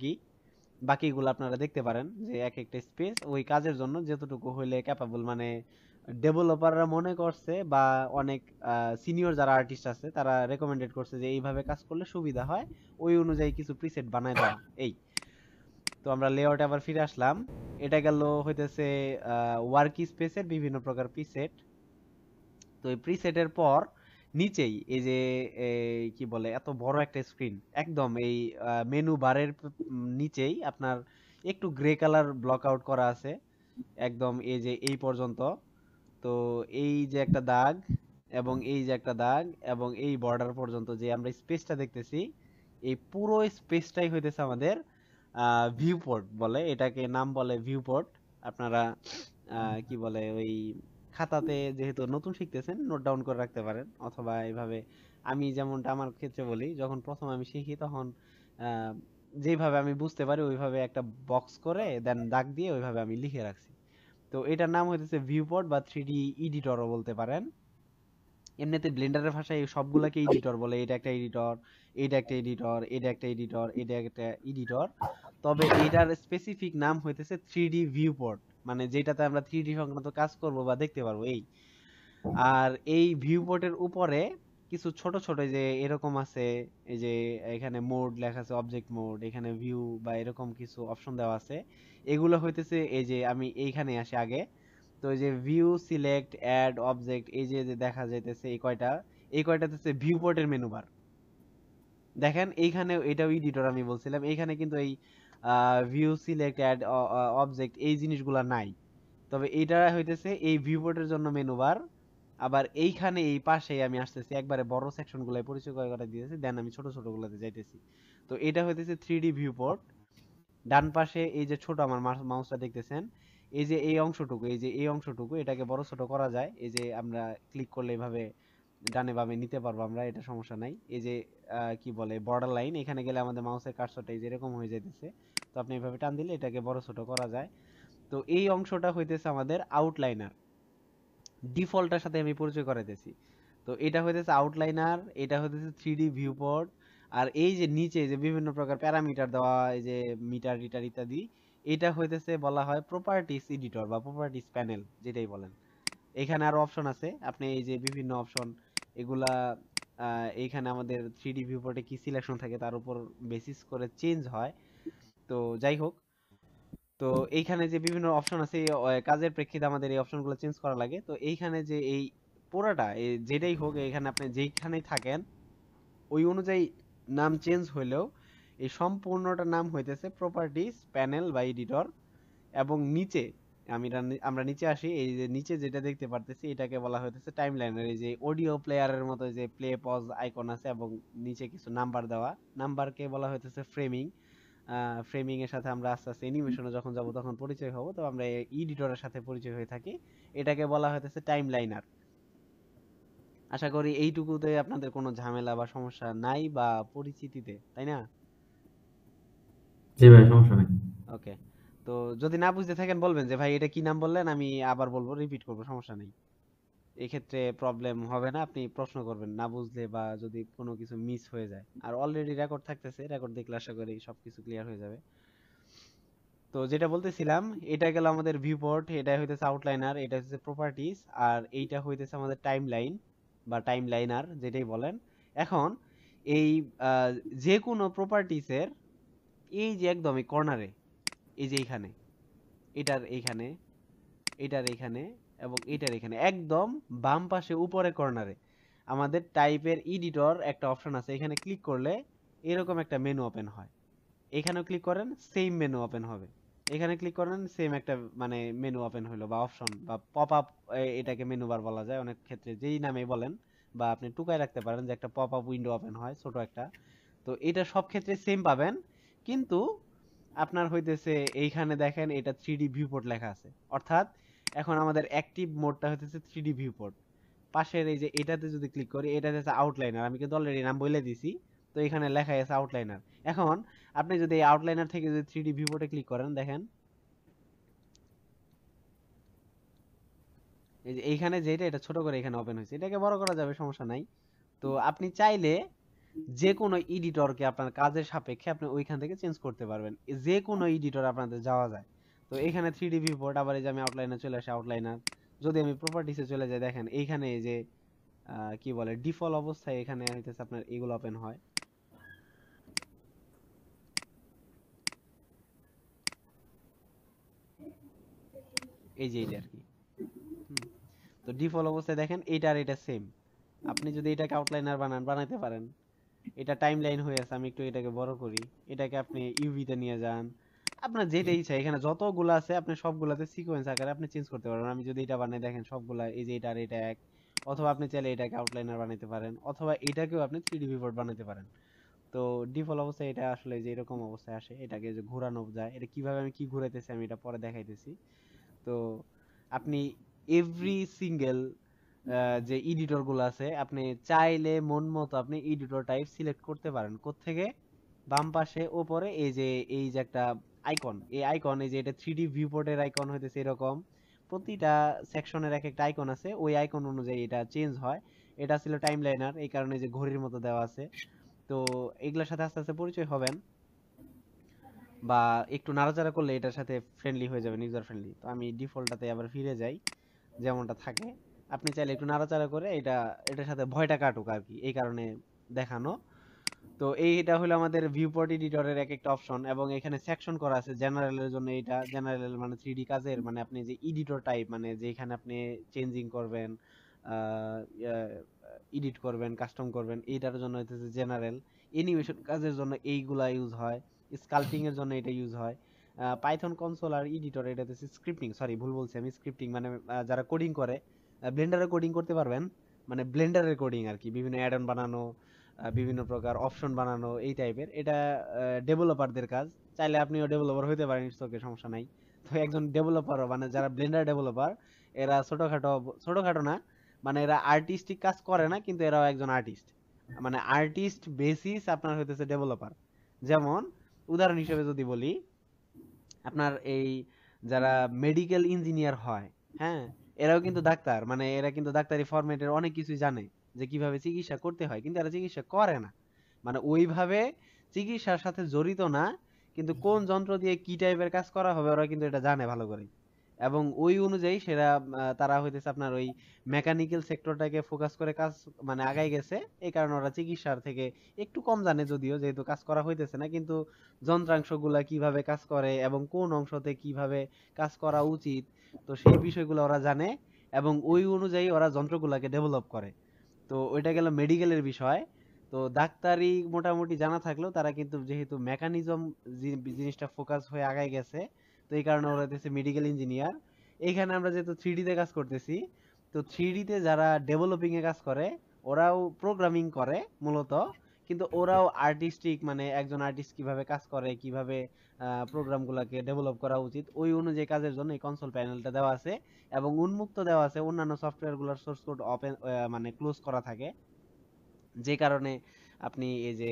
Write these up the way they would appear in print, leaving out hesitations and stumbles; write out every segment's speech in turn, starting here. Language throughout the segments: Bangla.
থাকি, বাকিগুলো আপনারা দেখতে পারেন যে এক একটা স্পেস ওই কাজের জন্য যতটুকু হইলে ক্যাপাবল, মানে ডেভেলপাররা মনে করছে বা অনেক সিনিয়র যারা আর্টিস্ট আছে তারা রেকমেন্ডেড করছে যে এইভাবে কাজ করলে সুবিধা হয়, ওই অনুযায়ী কিছু প্রিসেট বানায় দেওয়া। এই তো আমরা লেআউটে আবার ফিরে আসলাম। এটা গেল হইতেছে ওয়ার্ক স্পেসের বিভিন্ন প্রকার প্রিসেট। তো এই প্রিসেটের পর নিচেই এই যে কি বলে এত বড় একটা স্ক্রিন, একদম এই মেনু বারের নিচেই আপনার একটু গ্রে কালার ব্লক আউট করা আছে একদম এই যে এই পর্যন্ত। তো এই যে একটা দাগ এবং এই যে একটা দাগ এবং এই বর্ডার পর্যন্ত যে আমরা স্পেসটা দেখতেছি, এই পুরো স্পেসটাই হইতেছে আমাদের ভিউ পোর্ট বলে, এটাকে নাম বলে ভিউ পোর্ট। আপনারা কি বলে ওই খাতাতে যেহেতু নতুন শিখতেছেন নোট ডাউন করে রাখতে পারেন, অথবা এইভাবে আমি যেমনটা আমার ক্ষেত্রে বলি, যখন প্রথম আমি শিখি তখন আহ, যেভাবে আমি বুঝতে পারি ওইভাবে একটা বক্স করে দেন দাগ দিয়ে ওইভাবে আমি লিখে রাখছি। তো এটার নাম হইতেছে ভিউপোর্ট বা 3D এডিটরও বলতে পারেন। এমনিতে ব্লেন্ডারের ভাষায় এই সবগুলাকে এডিটর বলে, এটা একটা এডিটর, এটা একটা এডিটর, এটা একটা এডিটর, এটা একটা এডিটর। তবে এটার স্পেসিফিক নাম হইতেছে 3D ভিউপোর্ট, মানে যেটাতে আমরা 3D সংক্রান্ত কাজ করব বা দেখতে পারবো এই। আর এই ভিউপোর্টের উপরে কিছু ছোট ছোট যে এরকম আছে, এই যে এখানে মোড লেখা আছে, অবজেক্ট মোড, এখানে ভিউ বা এরকম কিছু অপশন দেওয়া আছে। এগুলো হইতেছে এই যে আমি এইখানে আসি আগে। তো এই যে ভিউ, সিলেক্ট, অ্যাড, অবজেক্ট, এই যে যে দেখা যাইতেছে এই কয়টা হচ্ছে ভিউপোর্টের মেনু বার। দেখেন এইখানে এটাও এডিটর আমি বলছিলাম, এইখানে কিন্তু এই ভিউ, সিলেক্ট, অ্যাড, অবজেক্ট এই জিনিসগুলা নাই। তবে এইটা হইতেছে এই ভিউপোর্টের জন্য মেনু বার। আবার এইখানে এই পাশে আমি আসতেছি একবারে বড় সেকশন গুলাই পরিচয় করে দিয়েছি, দেন আমি ছোট ছোট গুলাতে যাইতেছি। তো এটা হইতেছে 3D ভিউপোর্ট। ডান পাশে এই যে ছোট আমার মাউসটা দেখতেছেন, এই যে এই অংশটুকু, এই যে এই অংশটুকু এটাকে বড় ছোট করা যায়, এই যে আমরা ক্লিক করলে এভাবে ডানে বামে নিতে পারবো আমরা, এটা সমস্যা নাই। এই যে কি বলে বর্ডার লাইন, এখানে গেলে আমাদের মাউসের কার্সরটা এই যে এরকম হয়ে যাইতেছে, তো আপনি এভাবে টান দিলে এটাকে বড় ছোট করা যায়। তো এই অংশটা হইতেছে আমাদের আউটলাইনার, ডিফল্টের সাথে আমি পরিচয় করাইতেছি। তো এটা হইতেছে আউটলাইনার, এটা হইতেছে 3D ভিউপোর্ট। আর এই যে নিচে যে বিভিন্ন প্রকার প্যারামিটার দেওয়া, এই যে মিটার টিটার ইত্যাদি, এটা হইতেছে বলা হয় প্রপার্টিস এডিটর বা প্রপার্টিস প্যানেল যেটাই বলেন। এখানে আরো অপশন আছে, আপনি এই যে বিভিন্ন অপশন এগুলা এইখানে আমাদের 3D ভিউপোর্টে কি সিলেকশন থাকে তার উপর বেসিস করে চেঞ্জ হয়। তো যাই হোক, তো এইখানে যে বিভিন্ন অপশন আছে এই কাজের প্রেক্ষিতে আমাদের এই অপশনগুলো চেঞ্জ করা লাগে। তো এইখানে যে এই পুরোটা যেটাই হোক, এখানে আপনি যেইখানেই থাকেন ওই অনুযায়ী নাম চেঞ্জ হইলেও এই সম্পূর্ণটার নাম হইতেছে প্রপার্টিজ প্যানেল বা এডিটর। এবং নিচে আমরা নিচে আসি, এই যে নিচে যেটা দেখতে পারতেছি এটাকে বলা হইতেছে টাইমলাইনার। এই যে অডিও প্লেয়ারের মতো যে প্লে পজ আইকন আছে এবং নিচে কিছু নাম্বার দেওয়া, নাম্বারকে বলা হইতেছে ফ্রেমিং। ফ্রেমিং এর সাথে আমরা আস্তে আস্তে অ্যানিমেশনে যখন যাব তখন পরিচয় হব, তো আমরা এডিটরের সাথে পরিচয় হয়ে থাকি, এটাকে বলা হইতেছে টাইমলাইনার। আশা করি এইটুকুতে আপনাদের কোনো ঝামেলা বা সমস্যা নাই বা পরিচিতিতে, তাই না? জি ভাই, সমস্যা নেই। ওকে। তো যদি না বুঝতে থাকেন বলবেন যে ভাই এটা কি নাম বললেন, আমি আবার বলবো, রিপিট করবো, সমস্যা নেই। এক্ষেত্রে প্রবলেম হবে না, আপনি প্রশ্ন করবেন না বুঝলে বা যদি কোনো কিছু মিস হয়ে যায়। আর অলরেডি রেকর্ড থাকতেছে, রেকর্ড দেখলে আশা করি সবকিছু ক্লিয়ার হয়ে যাবে। তো যেটা বলতেছিলাম, এটা গেল আমাদের ভিউপোর্ট, এটা হইতেছে আউটলাইনার, এটা হচ্ছে প্রপার্টিজ, আর এইটা হইতেছে আমাদের টাইমলাইন বা টাইমলাইনার যেটাই বলেন। এখন এই আহ, যে কোনো প্রপার্টিসের এই যে একদম এই কর্নারে, এই যে এইখানে, এটার এইখানে, এটার এইখানে এবং এটার এখানে একদম বাম পাশে উপরে কর্নারে আমাদের টাইপের এডিটর একটা অপশন আছে, এখানে ক্লিক করলে এরকম একটা মেনু ওপেন হয়। এখানেও ক্লিক করেন, সেম মেনু ওপেন হবে। এখানে ক্লিক করেন, সেম একটা মানে মেনু ওপেন হলো বা অপশন বা পপ আপ, এটাকে মেনু বার বলা যায় অনেক ক্ষেত্রে, যেই নামে বলেন। বা আপনি টুকায় রাখতে পারেন যে একটা পপ আপ উইন্ডো ওপেন হয় ছোট একটা। তো এটা সব ক্ষেত্রে সেম পাবেন, কিন্তু আপনার হইতেছে এইখানে দেখেন এটা 3D ভিউপোর্ট লেখা আছে, অর্থাৎ এখন আমাদের অ্যাক্টিভ মোডটা হইতেছে 3D ভিউপোর্ট। পাশের এই যে এটাতে যদি ক্লিক করি, এটা হচ্ছে আউটলাইনার, আমি কিন্তু অলরেডি নাম বলে দিছি। তো এখানে লেখা আছে আউটলাইনার। এখন আপনি যদি এই আউটলাইনার থেকে যদি 3D ভিউপোর্টে ক্লিক করেন, দেখেন এই যে এইখানে যেটা এটা ছোট করে এখানে ওপেন হয়েছে, এটাকে বড় করা যাবে, সমস্যা নাই। তো আপনি চাইলে যে কোনো এডিটরকে আপনার কাজের সাপেক্ষে আপনি ওইখান থেকে চেঞ্জ করতে পারবেন। যে কোনো এডিটর আপনাদের যাওয়া যায়। তো এখানে 3D ভিউপোর্ট, আবার এই যে আমি আউটলাইনে চলে আসি, আউটলাইনার যদি আমি প্রপার্টিসে চলে যাই, দেখেন এইখানে এই যে কি বলে ডিফল্ট অবস্থায় এখানে হইতেছে আপনার এগুলো ওপেন হয়। এই যে এইটা আর কি। হুম। তো ডিফল্ট অবস্থায় দেখেন এইটা আর এটা সেম। আপনি যদি এটাকে আউটলাইনার বানাইতে পারেন। এটা টাইমলাইন হয়ে আছে, আমি একটু এটাকে বড় করি। এটাকে আপনি ইউভিতে নিয়ে যান, আপনার যেটা ইচ্ছা। এখানে যতগুলো আছে আপনি সবগুলাতে সিকোয়েন্স আকারে আপনি চেঞ্জ করতে পারবেন। আমি যদি এটা বানাই, দেখেন সবগুলা এই যে এটা আর এটা এক। অথবা আপনি চাইলে এটাকে আউটলাইনার বানাইতে পারেন, অথবা এটাকেও আপনি 3D ভিউপোর্ট বানাইতে পারেন। তো ডিফল্ট অবস্থায় এটা আসলে যে এরকম অবস্থায় আসে, এটাকে যে ঘোরানো যায়, এটা কিভাবে আমি কি ঘুরাইতেছি আমি এটা পরে দেখাইতেছি। তো আপনি এভরি সিঙ্গেল যে এডিটর গুলো আছে, আপনি চাইলে মন মতো আপনি এডিটর টাইপ সিলেক্ট করতে পারেন। কোত্থেকে? বাম পাশে ওপরে এই যে একটা আইকন, এই আইকন, এই যে এটা 3D ভিউপোর্টের আইকন হইতেছে এরকম। প্রতিটা সেকশনের এক একটা আইকন আছে, ওই আইকন অনুযায়ী এটা চেঞ্জ হয়। এটা ছিল টাইমলাইনার, এই কারণে যে ঘড়ির মতো দেওয়া আছে। তো এগুলোর সাথে আস্তে আস্তে পরিচয় হবেন, বা একটু নাড়াচাড়া করলে এটার সাথে ফ্রেন্ডলি হয়ে যাবেন, ইউজার ফ্রেন্ডলি। তো আমি ডিফল্টটাতে আবার ফিরে যাই, যেমনটা থাকে। আপনি চাইলে একটু নাড়াচাড়া করে এটার সাথে ভয়টা কাটুক আর কি, এই কারণে দেখানো। তো এইটা হলো আমাদের ভিউপোর্ট এডিটরের এক একটা অপশন, এবং এখানে সেকশন করা আছে জেনারেলের জন্য। এইটা জেনারেল মানে 3D কাজের, মানে আপনি যে এডিটর টাইপ, মানে যেখানে আপনি চেঞ্জিং করবেন, এডিট করবেন, কাস্টম করবেন, এইটার জন্য হইতেছে জেনারেল। অ্যানিমেশন কাজের জন্য এইগুলা ইউজ হয়। স্কাল্পিং এর জন্য এটা ইউজ হয়। পাইথন কনসোল আর এডিটর এটা হচ্ছে স্ক্রিপ্টিং, সরি ভুল বলছি আমি, স্ক্রিপ্টিং মানে যারা কোডিং করে, ব্লেন্ডারে কোডিং করতে পারবেন, মানে ব্লেন্ডারের কোডিং আর কি, বিভিন্ন অ্যাড অন বানানো, বিভিন্ন প্রকার অপশন বানানো, এই টাইপের। এটা ডেভেলপারদের কাজ। চাইলে আপনিও ডেভেলপার হইতে পারেন, ইটস ওকে, সমস্যা নাই। তো একজন ডেভেলপারও, মানে যারা ব্লেন্ডার ডেভেলপার, এরা ছোটখাটো, ছোটখাটো না, মানে এরা আর্টিস্টিক কাজ করে না, কিন্তু এরাও একজন আর্টিস্ট। মানে আর্টিস্ট বেসিস আপনার হইতেছে ডেভেলপার। যেমন উদাহরণ হিসেবে যদি বলি, আপনার এই যারা মেডিকেল ইঞ্জিনিয়ার হয়, হ্যাঁ, এরাও কিন্তু ডাক্তার, মানে এরা কিন্তু ডাক্তারি ফরম্যাটের অনেক কিছুই জানে, যে কিভাবে চিকিৎসা করতে হয়, কিন্তু এরা চিকিৎসা করে না। মানে ওইভাবে চিকিৎসার সাথে জড়িত না, কিন্তু কোন যন্ত্র দিয়ে কি টাইপের কাজ করা হবে ওরা কিন্তু এটা জানে ভালো করে। এবং ওই অনুযায়ী সেরা তারা হইতেছে আপনার ওই মেকানিক্যাল সেক্টরটাকে ফোকাস করে কাজ, মানে আগাই গেছে। এই কারণে ওরা চিকিৎসার থেকে একটু কম জানে, যদিও যেহেতু কাজ করা হইতেছে না, কিন্তু যন্ত্রাংশগুলা কিভাবে কাজ করে এবং কোন অংশতে কিভাবে কাজ করা উচিত, তো সেই বিষয়গুলো ওরা জানে, এবং ওই অনুযায়ী ওরা যন্ত্রগুলাকে ডেভেলপ করে। তো ওইটা গেল মেডিকেলের বিষয়। তো ডাক্তারি মোটামুটি জানা থাকলেও তারা কিন্তু যেহেতু মেকানিজম জিনিসটা ফোকাস হয়ে আগায় গেছে, তো এই কারণে ওরা হচ্ছে মেডিকেল ইঞ্জিনিয়ার। এইখানে আমরা যেহেতু 3D তে কাজ করতেছি, তো 3D তে যারা ডেভেলপিং এ কাজ করে, ওরাও প্রোগ্রামিং করে মূলত, কিন্তু ওরাও আর্টিস্টিক, মানে একজন আর্টিস্ট কিভাবে কাজ করে, কিভাবে প্রোগ্রাম গুলাকে ডেভেলপ করা উচিত, ওই অনুযায়ী কাজের জন্য এই কনসোল প্যানেলটা দেওয়া আছে। এবং উন্মুক্ত দেওয়া আছে, অন্যান্য সফটওয়্যার গুলোর সোর্স কোড ওপেন, মানে ক্লোজ করা থাকে। যে কারণে আপনি এই যে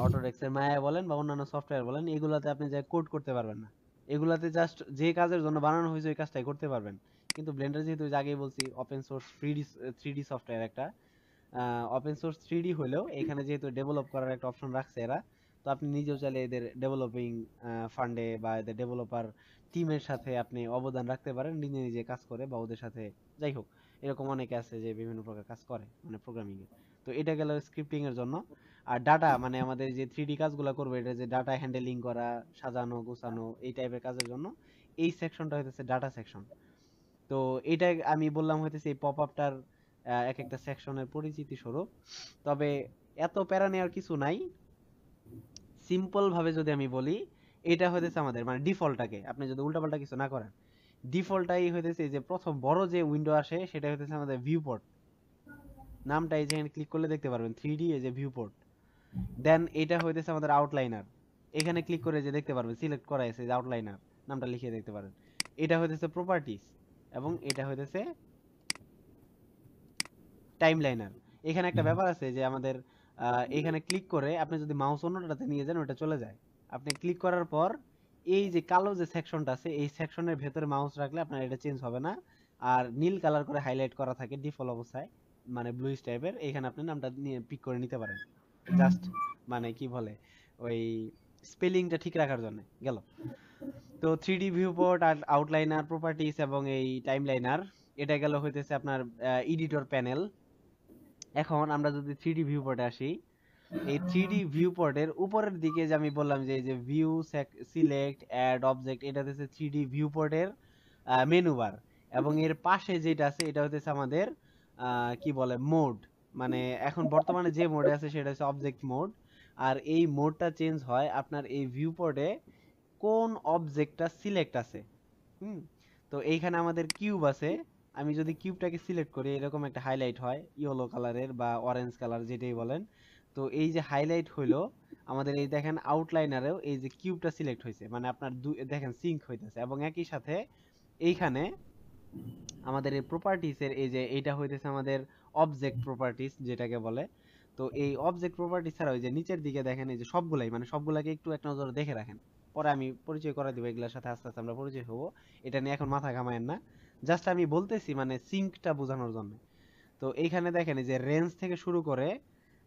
অটোডেস্কের মায়া বলেন বা অন্যান্য সফটওয়্যার বলেন, এগুলাতে আপনি যে কোড করতে পারবেন না। এগুলাতে জাস্ট যে কাজের জন্য বানানো হয়েছে ওই কাজটাই করতে পারবেন। কিন্তু ব্লেন্ডার যেহেতু ওই যে আগেই বলছি ওপেন সোর্স 3D সফটওয়্যার একটা, ওপেন সোর্স 3D হলেও এখানে যেহেতু ডেভেলপ করার একটা অপশন রাখছে এরা, তো আপনি নিজেও চাইলে এদের ডেভেলপিং ফান্ডে বা এদের ডেভেলপার টিমের সাথে আপনি অবদান রাখতে পারেন, নিজে নিজে কাজ করে, বা ওদের সাথে, যাই হোক, এরকম অনেকে আছে যে বিভিন্ন প্রকার কাজ করে, মানে প্রোগ্রামিং এ। তো এটা গেল স্ক্রিপ্টিং এর জন্য। আর ডাটা, মানে আমাদের যে 3D কাজগুলো করবে, এটা যে ডাটা হ্যান্ডেলিং করা, সাজানো গোছানো, এই টাইপের কাজের জন্য এই সেকশনটা হইতেছে ডাটা সেকশন। তো এটা আমি বললাম হইতেছে এই পপ আপটার এক একটা সেকশনের পরিচিতি স্বরূপ। তবে এত প্যারা নেওয়ার কিছু নাই। সিম্পল ভাবে যদি আমি বলি, এটা হইতেছে আমাদের মানে ডিফল্টটাকে আপনি যদি উল্টাপাল্টা কিছু না করেন, ডিফল্টটাই হইতেছে যে প্রথম বড় যে উইন্ডো আসে সেটা হইতেছে আমাদের ভিউপোর্ট। নামটা এই যে এখানে ক্লিক করলে দেখতে পারবেন 3D এই যে ভিউপোর্ট। দেন এটা হইতেছে আমাদের আউটলাইনার। এখানে ক্লিক করে যে দেখতে পারবেন সিলেক্ট করা আছে যে আউটলাইনার, নামটা লিখে দেখতে পারেন। এটা হইতেছে প্রপার্টিস, এবং এটা হইতেছে টাইমলাইনার। এখানে একটা ব্যাপার আছে যে আমাদের এখানে ক্লিক করে আপনি যদি মাউস অন্যটাতে নিয়ে যান, ওটা চলে যায়। আপনি ক্লিক করার পর এই যে কালো যে সেকশনটা আছে, এই সেকশনের ভেতরে মাউস রাখলে আপনার এটা চেঞ্জ হবে না। আর নীল কালার করে হাইলাইট করা থাকে ডিফল্ট অবস্থায়, মানে ব্লুইশ টাইপের। এখানে আপনি নামটা নিয়ে পিক করে নিতে পারেন। জাস্ট মানে কি বলে ওই স্পেলিংটা ঠিক রাখার জন্য গেল। তো 3D ভিউপোর্ট আর আউটলাইনার প্রপার্টিজ এবং এই টাইমলাইনার, এটা গেল হইতেছে আপনার এডিটর প্যানেল। এখন আমরা যদি 3D ভিউপোর্টে আসি, এই 3D ভিউপোর্টের উপরের দিকে যে আমি বললাম যে এই যে ভিউ, সিলেক্ট, অ্যাড অবজেক্ট, এটা হচ্ছে 3D ভিউপোর্টের মেনু বার। এবং এর পাশে যেটা আছে এটা হচ্ছে আমাদের কি বলে মোড, মানে এখন বর্তমানে যে মোডে আছে সেটা হচ্ছে অবজেক্ট মোড। আর এই মোডটা চেঞ্জ হয় আপনার এই ভিউপোর্টে কোন অবজেক্টটা সিলেক্ট আছে। হুম। তো এইখানে আমাদের কিউব আছে, আমি যদি কিউবটাকে সিলেক্ট করি এরকম একটা হাইলাইট হয় ইয়েলো কালারের বা অরেঞ্জ কালার যেটাই বলেন। তো এই যে হাইলাইট হইলো আমাদের, এই দেখেন আউটলাইনারেও এই যে কিউবটা সিলেক্ট হয়েছে, মানে আপনার দেখেন সিঙ্ক হইতেছে। এবং একই সাথে এইখানে আমাদের এই প্রপার্টিসের এই যে এইটা হইতেছে আমাদের অবজেক্ট প্রপার্টিস যেটাকে বলে। তো এই অবজেক্ট প্রপার্টিস ছাড়া ওই যে নিচের দিকে দেখেন এই যে সবগুলাই, মানে সবগুলাকে একটু এক নজরে দেখে রাখেন, পরে আমি পরিচয় করে দিব এগুলোর সাথে, আস্তে আস্তে আমরা পরিচয় হবো। এটা নিয়ে এখন মাথা ঘামায়েন না, জাস্ট আমি বলতেছি মানে সিঙ্কটা বোঝানোর জন্য। তো এইখানে দেখেন এই যে রেঞ্জ থেকে শুরু করে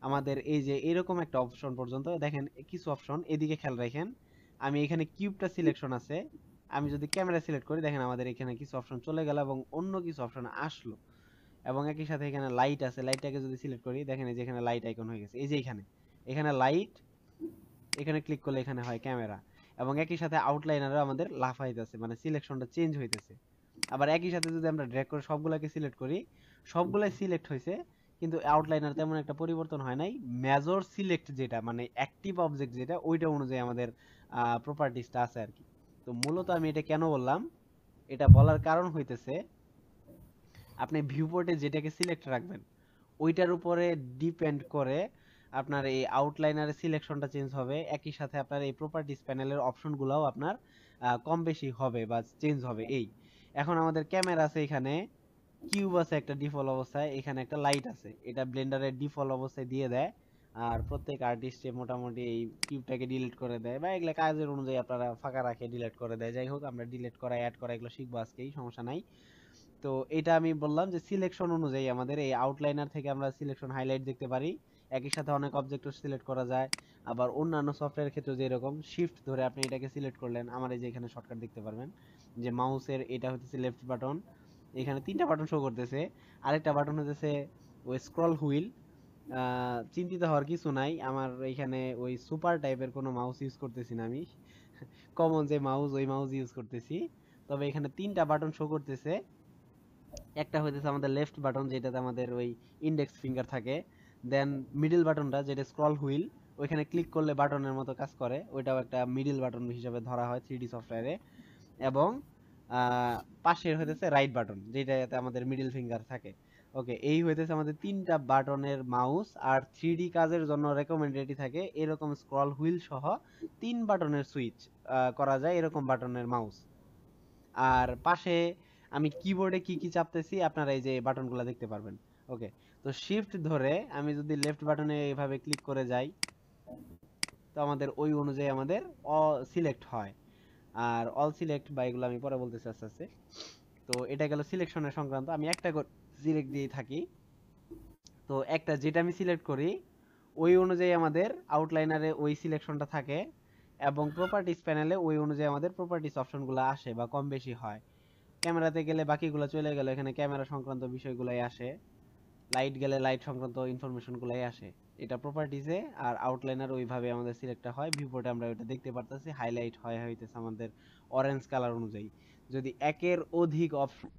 আমাদের এই যে এরকম একটা অপশন পর্যন্ত দেখেন, কিছু অপশন এদিকে খেয়াল রাখেন। আমি এখানে কিউবটা সিলেকশন আছে, আমি যদি ক্যামেরা সিলেক্ট করি দেখেন আমাদের এখানে কিছু অপশন চলে গেল এবং অন্য কিছু অপশন আসলো। এবং একই সাথে এখানে লাইট আছে, লাইটটাকে যদি সিলেক্ট করি দেখেন এই যে এখানে লাইট আইকন হয়ে গেছে, এই যে এখানে এখানে লাইট, এখানে ক্লিক করলে এখানে হয় ক্যামেরা। এবং একই সাথে আউটলাইনারও আমাদের লাফাইতেছে, মানে সিলেকশনটা চেঞ্জ হইতেছে। আবার একই সাথে যদি আমরা ড্র্যাগ করে সবগুলাকে সিলেক্ট করি, সবগুলাই সিলেক্ট হয়েছে, কিন্তু আউটলাইনার তেমন একটা পরিবর্তন হয় নাই। মেজর সিলেক্ট যেটা মানে অ্যাক্টিভ অবজেক্ট যেটা, ওইটা অনুযায়ী আমাদের প্রপার্টিসটা আছে আর কি। তো মূলত আমি এটা কেন বললাম, এটা বলার কারণ হইতেছে আপনি ভিউপোর্টে যেটাকে সিলেক্ট রাখবেন ওইটার উপরে ডিপেন্ড করে আপনার এই আউটলাইনারের সিলেকশনটা চেঞ্জ হবে। একই সাথে আপনার এই প্রপার্টিস প্যানেলের অপশনগুলোও আপনার কম বেশি হবে বা চেঞ্জ হবে। এই এখন আমাদের ক্যামেরা আছে, এখানে কিউব আছে একটা ডিফল্ট অবস্থায়, এখানে একটা লাইট আছে, এটা ব্লেন্ডারের ডিফল্ট অবস্থায় দিয়ে দেয়। আর প্রত্যেক আর্টিস্টে মোটামুটি এই কিউবটাকে ডিলিট করে দেয়, বা এগুলো কাজের অনুযায়ী আপনারা ফাঁকা রাখে ডিলিট করে দেয়। যাই হোক, আমরা ডিলিট করা অ্যাড করা এগুলো শিখবো আজকেই, সমস্যা নাই। তো এটা আমি বললাম যে সিলেকশন অনুযায়ী আমাদের এই আউটলাইনার থেকে আমরা সিলেকশন হাইলাইট দেখতে পারি। একই সাথে অনেক অবজেক্টও সিলেক্ট করা যায়। আবার অন্যান্য সফটওয়্যারের ক্ষেত্রে যেরকম শিফট ধরে আপনি এটাকে সিলেক্ট করলেন, আমার এই যে এখানে শর্টকাট দেখতে পারবেন যে মাউসের এটা হচ্ছে লেফট বাটন, এখানে তিনটা বাটন শো করতেছে। আরেকটা বাটন হচ্ছে ওই স্ক্রল হুইল। চিন্তিত হওয়ার কিছু নাই, আমার এখানে ওই সুপার টাইপের কোনো মাউস ইউজ করতেছি না আমি, কমন যে মাউস ওই মাউস ইউজ করতেছি। তবে এখানে তিনটা বাটন শো করতেছে। একটা হইতেছে আমাদের লেফট বাটন যেটাতে আমাদের ওই ইন্ডেক্স ফিঙ্গার থাকে, দেন মিডল বাটনটা যেটা স্ক্রল হুইল, ওইখানে ক্লিক করলে বাটনের মতো কাজ করে, ওইটাও একটা মিডল বাটন হিসেবে ধরা হয় 3D সফটওয়্যারে। এবং পাশের হইতেছে রাইট বাটন যেটাতে আমাদের মিডল ফিঙ্গার থাকে। ওকে, এই হইতেছে আমাদের তিনটা বাটনের মাউস। আর 3D কাজের জন্য রেকমেন্ডেড থাকে এরকম স্ক্রল হুইল সহ তিন বাটনের সুইচ করা যায় এরকম বাটনের মাউস। আর পাশে আমি কিবোর্ডে কি কি চাপতেছি আপনারা এই যে বাটনগুলো দেখতে পারবেন। ওকে, তো শিফট ধরে আমি যদি লেফট বাটনে এইভাবে ক্লিক করে যাই, তো আমাদের ওই অনুযায়ী আমাদের সিলেক্ট হয়। আর অল সিলেক্ট বা এগুলো আমি পরে বলতেছি আস্তে আস্তে। তো এটা গেল সিলেকশনের সংক্রান্ত, আমি একটা সিলেক্ট দিয়ে থাকি। তো একটা যেটা আমি সিলেক্ট করি ওই অনুযায়ী আমাদের আউটলাইনারে ওই সিলেকশনটা থাকে, এবং প্রপার্টিস প্যানেলে ওই অনুযায়ী আমাদের প্রপার্টিস অপশনগুলো আসে বা কম বেশি হয়। ক্যামেরাতে গেলে বাকিগুলো চলে গেল, এখানে ক্যামেরা সংক্রান্ত বিষয়গুলাই আসে। লাইট গেলে লাইট সংক্রান্ত ইনফরমেশনগুলাই আসে। এটা প্রপার্টিসে। আর আউটলাইনার ওইভাবে আমাদের সিলেক্টটা হয়, ভিউপোর্টে আমরা ওইটা দেখতে পারতেছি হাইলাইট হয় হইতেছে আমাদের অরেঞ্জ কালার অনুযায়ী। যদি একের অধিক অপশন